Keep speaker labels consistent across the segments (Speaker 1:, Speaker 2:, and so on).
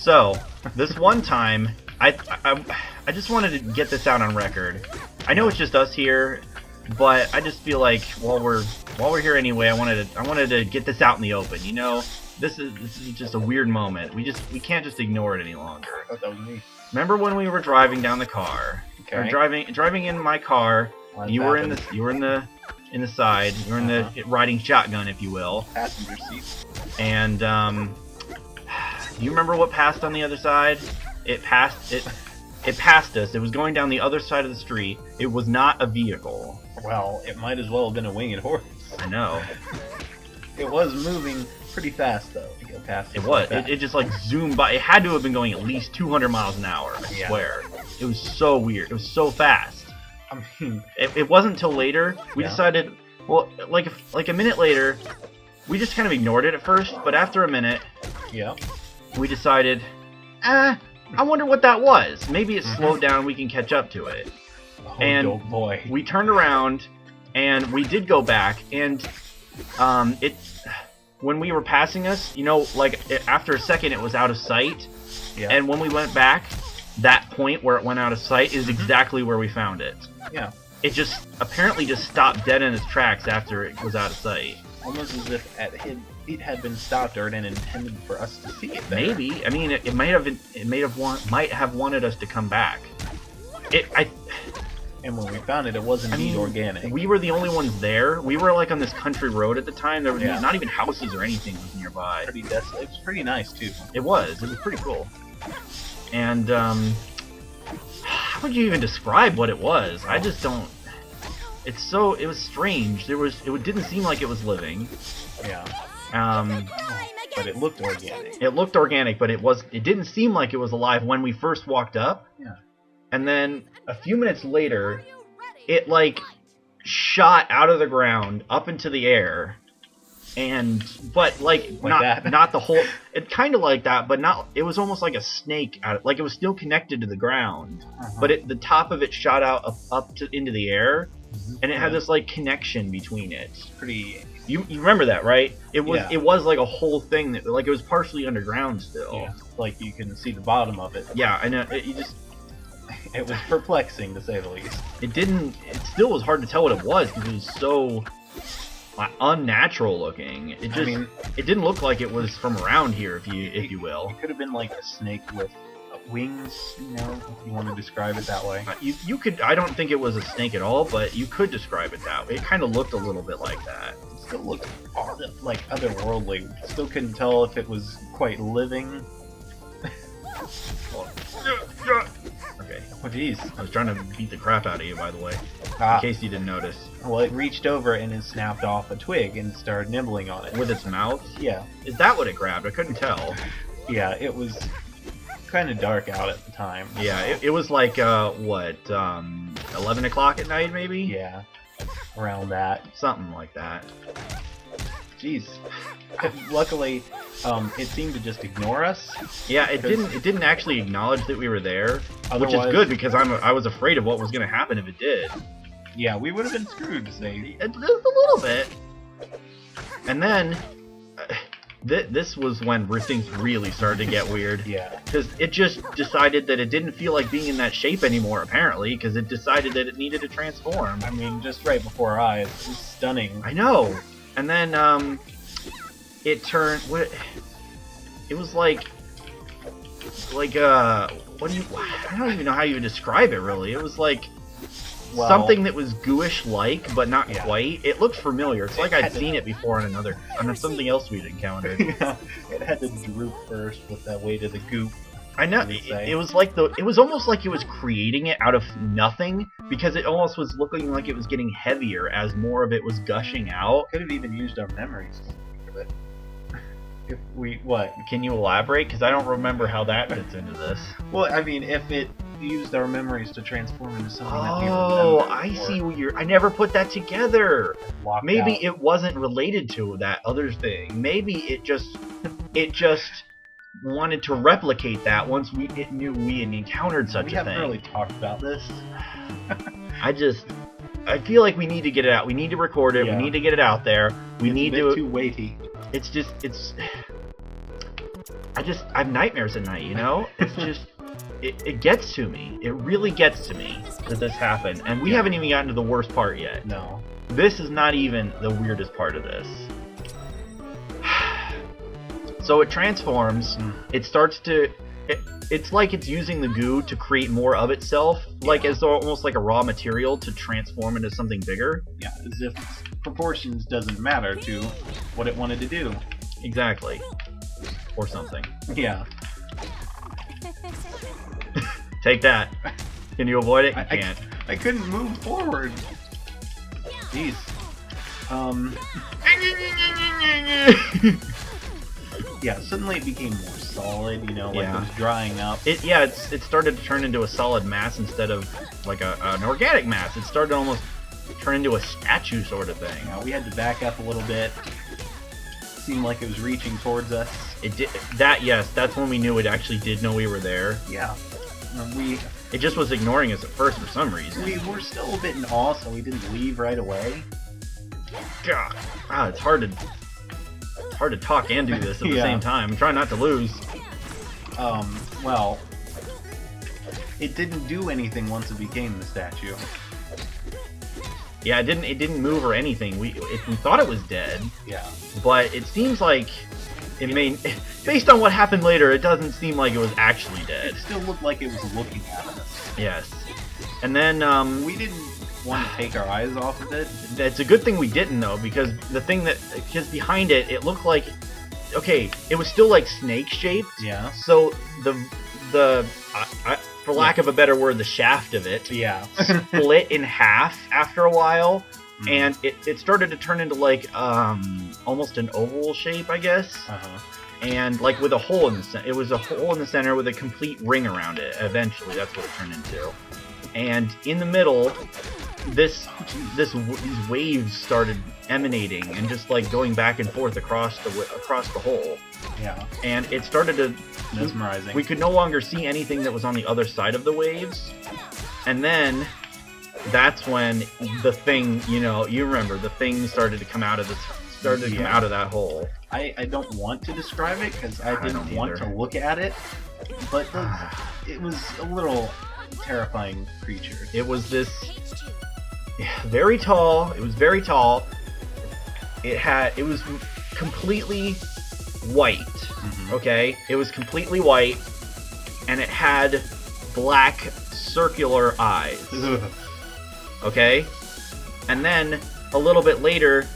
Speaker 1: So, this one time, I just wanted to get this out on record. I know it's just us here, but I just feel like while we're here anyway, I wanted to get this out in the open. You know, this is just a weird moment. We can't just ignore it any longer.
Speaker 2: I thought that was me.
Speaker 1: Remember when we were driving down the car?
Speaker 2: Okay.
Speaker 1: Or driving in my car. You were in the side. You were in the riding shotgun, if you will.
Speaker 2: Passenger seat.
Speaker 1: And you remember what passed on the other side? It passed us. It was going down the other side of the street. It was not a vehicle.
Speaker 2: Well, it might as well have been a winged horse.
Speaker 1: I know.
Speaker 2: It was moving pretty fast, though. To go past
Speaker 1: it was. It just like zoomed by. It had to have been going at least 200 miles an hour. I swear. It was so weird. It was so fast.
Speaker 2: I mean,
Speaker 1: it wasn't until later we decided. Well, like a minute later, we just kind of ignored it at first. But after a minute, we decided, I wonder what that was. Maybe it slowed down. We can catch up to it.
Speaker 2: oh
Speaker 1: And
Speaker 2: boy.
Speaker 1: we turned around, and we did go back, and when we were passing us, you know, after a second, it was out of sight.
Speaker 2: Yeah.
Speaker 1: And when we went back, that point where it went out of sight is exactly where we found it.
Speaker 2: Yeah.
Speaker 1: It just apparently just stopped dead in its tracks after it was out of sight.
Speaker 2: Almost as if it had been stopped or intended for us to see it there.
Speaker 1: Maybe. I mean, it might have wanted us to come back.
Speaker 2: And when we found it, it wasn't organic.
Speaker 1: We were the only ones there. We were like on this country road at the time. There was not even houses or anything was nearby.
Speaker 2: Pretty desolate. It was pretty nice too.
Speaker 1: It was pretty cool. And how would you even describe what it was? I just don't. It was strange. It didn't seem like it was living.
Speaker 2: Yeah.
Speaker 1: But
Speaker 2: it looked organic.
Speaker 1: It looked organic, but it didn't seem like it was alive when we first walked up.
Speaker 2: Yeah.
Speaker 1: And then a few minutes later, it like shot out of the ground up into the air. But not the whole. It kind of like that, but not. It was almost like a snake. Like it was still connected to the ground, but the top of it shot out into the air, and it had this like connection between it.
Speaker 2: Pretty.
Speaker 1: You remember that, right? It was like a whole thing that like it was partially underground still.
Speaker 2: Yeah. Like you can see the bottom of it.
Speaker 1: Yeah, I know.
Speaker 2: It was perplexing to say the least.
Speaker 1: It still was hard to tell what it was because it was so unnatural looking. It didn't look like it was from around here, if you will.
Speaker 2: It could have been like a snake with wings, you know, if you want to describe it that way.
Speaker 1: You could. I don't think it was a snake at all, but you could describe it that way. It kind of looked a little bit like that.
Speaker 2: It still looked like otherworldly. Still couldn't tell if it was quite living.
Speaker 1: Okay. Oh jeez, I was trying to beat the crap out of you, by the way, in case you didn't notice.
Speaker 2: Well, it reached over and it snapped off a twig and started nibbling on it.
Speaker 1: With its mouth?
Speaker 2: Yeah.
Speaker 1: Is that what it grabbed? I couldn't tell.
Speaker 2: Yeah, it was kind of dark out at the time.
Speaker 1: Yeah, it was like, 11 o'clock at night, maybe?
Speaker 2: Yeah, around that.
Speaker 1: Something like that.
Speaker 2: Jeez. Luckily, it seemed to just ignore us.
Speaker 1: Yeah, it didn't actually acknowledge that we were there, which is good because I was afraid of what was going to happen if it did.
Speaker 2: Yeah, we would have been screwed to say
Speaker 1: just a little bit. And then this was when things really started to get weird.
Speaker 2: Yeah.
Speaker 1: Because it just decided that it didn't feel like being in that shape anymore, apparently, because it decided that it needed to transform.
Speaker 2: I mean, just right before our eyes. It was stunning.
Speaker 1: I know. And then, it turned, it was like, I don't even know how you would describe it, really. It was like something that was gooish-like, but not quite. It looked familiar. It's like I'd seen it before on something else we'd encountered.
Speaker 2: Yeah, it had to droop first with that weight of the goop.
Speaker 1: I know. It was like it was almost like it was creating it out of nothing, because it almost was looking like it was getting heavier as more of it was gushing out.
Speaker 2: Could have even used our memories. If
Speaker 1: Can you elaborate? Because I don't remember how that fits into this.
Speaker 2: Well, I mean, if it used our memories to transform into something that we remember.
Speaker 1: Oh, I see what I never put that together. Maybe it wasn't related to that other thing. Maybe it just wanted to replicate that once it knew we had encountered such a thing.
Speaker 2: We haven't really talked about this.
Speaker 1: I feel like we need to get it out. We need to record it. Yeah. We need to get it out there.
Speaker 2: It's a bit too weighty.
Speaker 1: It's I have nightmares at night, you know? It's just, it gets to me. It really gets to me that this happened. And we haven't even gotten to the worst part yet.
Speaker 2: No.
Speaker 1: This is not even the weirdest part of this. So it transforms, it starts to... It's like it's using the goo to create more of itself, like as though almost like a raw material to transform into something bigger.
Speaker 2: Yeah, as if proportions doesn't matter to what it wanted to do.
Speaker 1: Exactly. Or something.
Speaker 2: Yeah.
Speaker 1: Take that. Can you avoid it? You can't.
Speaker 2: I couldn't move forward. Jeez. Yeah, suddenly it became more solid, you know, like it was drying up.
Speaker 1: It started to turn into a solid mass instead of like an organic mass. It started to almost turn into a statue sort of thing.
Speaker 2: Yeah, we had to back up a little bit. Seemed like it was reaching towards us.
Speaker 1: It did that. Yes, that's when we knew it actually did know we were there.
Speaker 2: Yeah.
Speaker 1: It just was ignoring us at first for some reason.
Speaker 2: We were still a bit in awe, so we didn't leave right away.
Speaker 1: God, it's hard to talk and do this at the same time. I'm trying not to lose.
Speaker 2: Well, it didn't do anything once it became the statue.
Speaker 1: Yeah, it didn't move or anything. We thought it was dead.
Speaker 2: Yeah.
Speaker 1: But it seems like based on what happened later, it doesn't seem like it was actually dead.
Speaker 2: It still looked like it was looking at us.
Speaker 1: Yes. And then
Speaker 2: we didn't want to take our eyes off of it.
Speaker 1: It's a good thing we didn't though, because behind it, it looked like, okay, it was still like snake shaped.
Speaker 2: Yeah.
Speaker 1: So for lack of a better word, the shaft of it, split in half after a while, and it started to turn into like almost an oval shape, I guess. And like with a hole in the center. It was a hole in the center with a complete ring around it. Eventually, that's what it turned into. And in the middle, these waves started emanating and just like going back and forth across the hole.
Speaker 2: Yeah.
Speaker 1: And it started to
Speaker 2: mesmerizing.
Speaker 1: We could no longer see anything that was on the other side of the waves. And then that's when the thing, you remember, the thing started to come out of come out of that hole.
Speaker 2: I don't want to describe it because I didn't want to look at it, but it was a little terrifying creature.
Speaker 1: It was this very tall. It was very tall. It was completely white. Okay, it was completely white, and it had black circular eyes. Okay, and then a little bit later,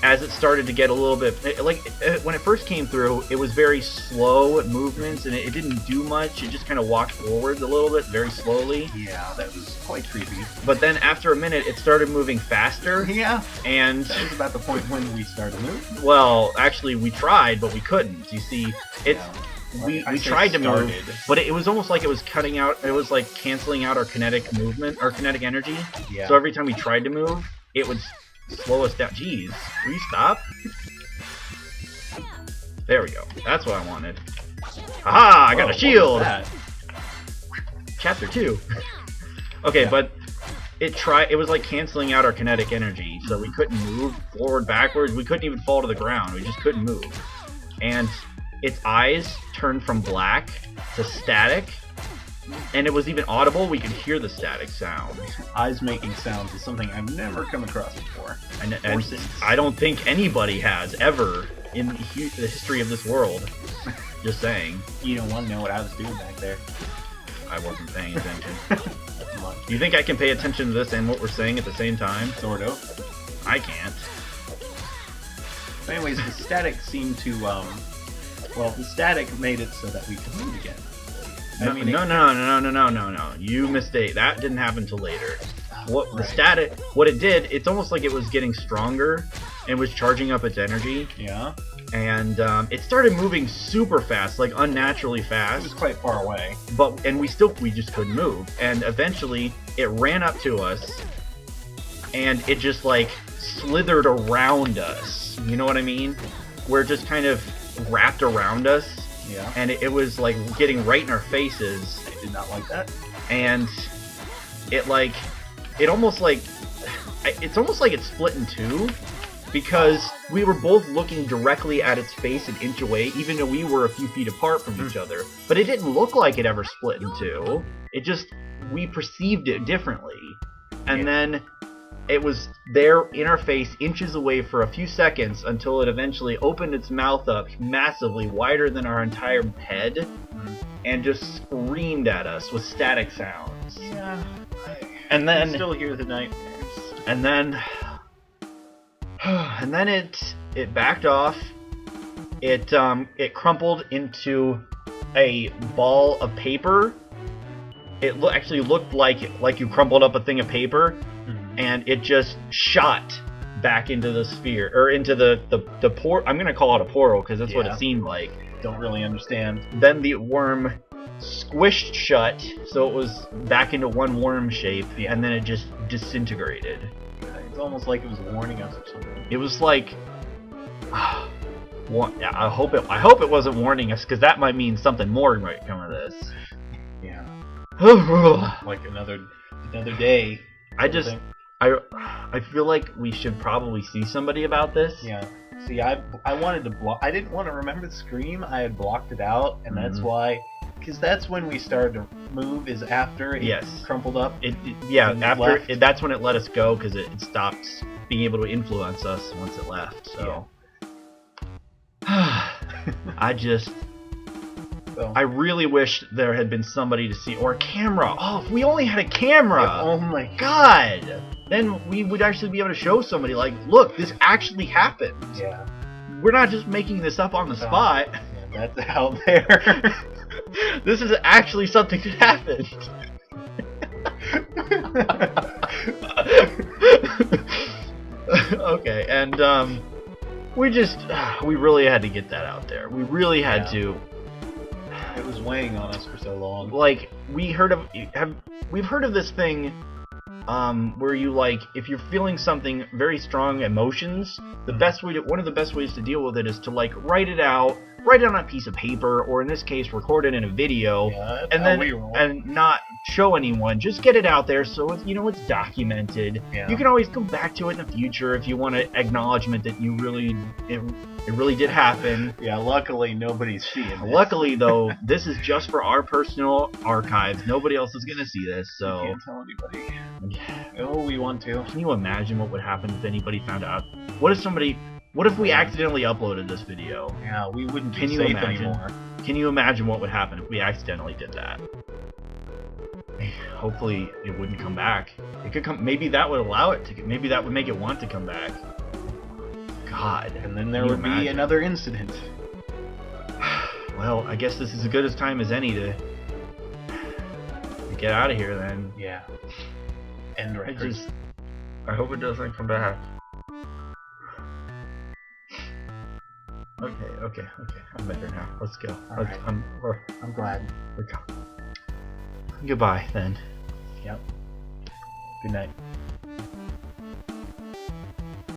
Speaker 1: as it started to get a little bit when it first came through, it was very slow movements and it didn't do much. It just kind of walked forwards a little bit, very slowly.
Speaker 2: Yeah, that was quite creepy.
Speaker 1: But then after a minute, it started moving faster.
Speaker 2: Yeah,
Speaker 1: and
Speaker 2: that was about the point when we started moving.
Speaker 1: Well, actually, we tried, but we couldn't. You see, we tried to move, but it was almost like it was cutting out. It was like canceling out our kinetic movement, our kinetic energy.
Speaker 2: Yeah.
Speaker 1: So every time we tried to move, it would slow us down. Jeez, will you stop? There we go. That's what I wanted. Aha! I got a shield! Chapter 2. Okay, but it was like canceling out our kinetic energy, so we couldn't move forward, backwards. We couldn't even fall to the ground. We just couldn't move. And its eyes turned from black to static. And it was even audible. We could hear the static sound.
Speaker 2: Eyes making sounds is something I've never come across before.
Speaker 1: And I don't think anybody has ever in the history of this world. Just saying.
Speaker 2: You don't want to know what I was doing back there.
Speaker 1: I wasn't paying attention. Do you think I can pay attention to this and what we're saying at the same time?
Speaker 2: Sort of.
Speaker 1: I can't.
Speaker 2: But anyways, the static seemed to, the static made it so that we could move again.
Speaker 1: No. You mistake. That didn't happen till later. What it did, it's almost like it was getting stronger and was charging up its energy.
Speaker 2: Yeah.
Speaker 1: And it started moving super fast, like unnaturally fast.
Speaker 2: It was quite far away.
Speaker 1: And we just couldn't move. And eventually, it ran up to us, and it just like slithered around us. You know what I mean? Where it just kind of wrapped around us.
Speaker 2: Yeah.
Speaker 1: And it was like getting right in our faces.
Speaker 2: I did not like that.
Speaker 1: And it's almost like it split in two, because we were both looking directly at its face an inch away, even though we were a few feet apart from each other. But it didn't look like it ever split in two. It just, we perceived it differently. And then it was there in our face, inches away for a few seconds, until it eventually opened its mouth up massively, wider than our entire head, and just screamed at us with static sounds.
Speaker 2: Yeah.
Speaker 1: And then
Speaker 2: I still hear the nightmares.
Speaker 1: And then it backed off. It crumpled into a ball of paper. It actually looked like you crumpled up a thing of paper, and it just shot back into the sphere, or into the port. I'm gonna call it a portal because that's what it seemed like.
Speaker 2: Don't really understand.
Speaker 1: Then the worm squished shut, so it was back into one worm shape, and then it just disintegrated.
Speaker 2: It's almost like it was warning us or something.
Speaker 1: It was like, I hope it wasn't warning us, because that might mean something more might come of this.
Speaker 2: Yeah. Like another day.
Speaker 1: I feel like we should probably see somebody about this.
Speaker 2: Yeah. See, I wanted to block. I didn't want to remember the scream. I had blocked it out, and that's why. Because that's when we started to move. Is after it crumpled up.
Speaker 1: That's when it let us go, because it stopped being able to influence us once it left. So. I really wish there had been somebody to see, or a camera. Oh, if we only had a camera!
Speaker 2: Oh my
Speaker 1: God! Then we would actually be able to show somebody, like, look, this actually happened.
Speaker 2: Yeah.
Speaker 1: We're not just making this up on the spot.
Speaker 2: Yeah, that's out there.
Speaker 1: This is actually something that happened. Okay, and we really had to get that out there. We really had to.
Speaker 2: It was weighing on us for so long.
Speaker 1: Like, we've heard of this thing where you, like, if you're feeling something, very strong emotions, one of the best ways to deal with it is to, like, write it on a piece of paper, or in this case, record it in a video, and not show anyone. Just get it out there so it's documented. Yeah. You can always go back to it in the future if you want an acknowledgement that it really did happen.
Speaker 2: Yeah, luckily nobody's seeing this.
Speaker 1: Luckily, though, this is just for our personal archives. Nobody else is going to see this, so...
Speaker 2: We can't tell anybody. Oh, we want to.
Speaker 1: Can you imagine what would happen if anybody found out? What if we accidentally uploaded this video?
Speaker 2: Yeah, we wouldn't be safe anymore.
Speaker 1: Can you imagine what would happen if we accidentally did that? Hopefully, it wouldn't come back. It could come. Maybe that would allow it to. Maybe that would make it want to come back. God.
Speaker 2: And then there would be another incident.
Speaker 1: Well, I guess this is as good a time as any to get out of here. Then.
Speaker 2: Yeah. End record.
Speaker 1: I hope it doesn't come back. Okay. I'm better now. Let's go.
Speaker 2: Right. I'm glad.
Speaker 1: We're gone. Goodbye, then.
Speaker 2: Yep.
Speaker 1: Good night.